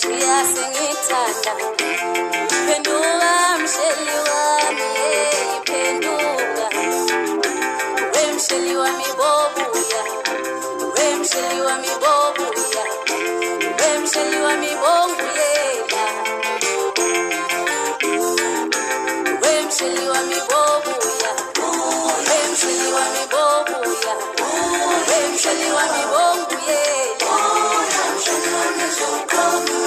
Singithanda phenduka msheli wami phenduka wemsheli wami bobuya wemsheli wami bobuya wemsheli wami bonguyela wemsheli wami bobuya wemsheli wami bobuya wemsheli wami bonguyela wemsheli wami zokhoma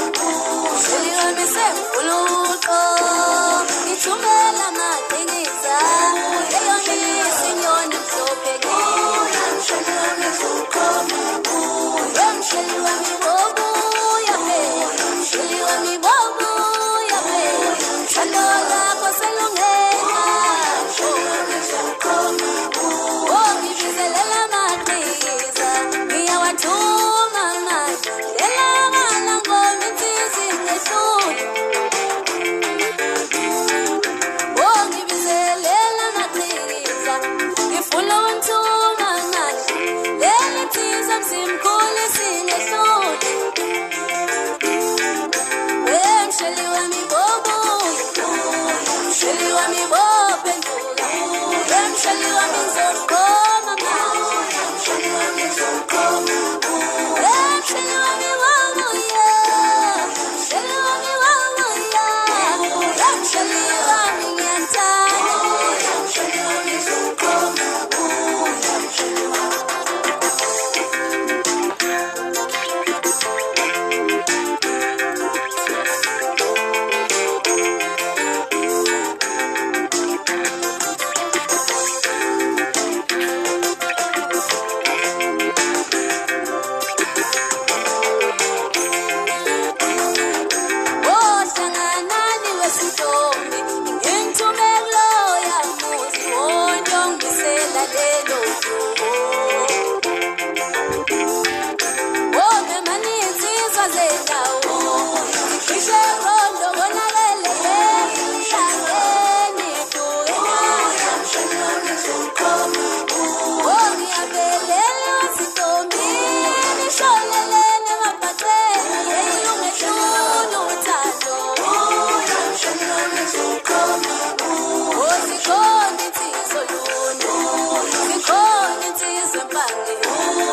Sheliwami semfuluko Ithumela ngadingiza Leyo ngisinyoni mhlopheke Sheliwami zokhoma Sheliwami bobuya Sheliwami bobuya Thando lakho selungena Sheliwami zokhoma Ngibizelela amaqhiza Ngiyawathuma manje Elangana ngoma insizwa ngehlule Ngibizelela amaqhiza Ngifuna ukunthuma manje Leli insizwa msimkhulu singehlule Msheli wami bobuya Msheli wami bophenduka Msheli wami ngizokhoma Msheli wami ngizokhoma Msheli wami wabuya Msheli wami wabuya Msheli wami ngiyathanda Msheli wami ngizokhoma Msheli wami Oh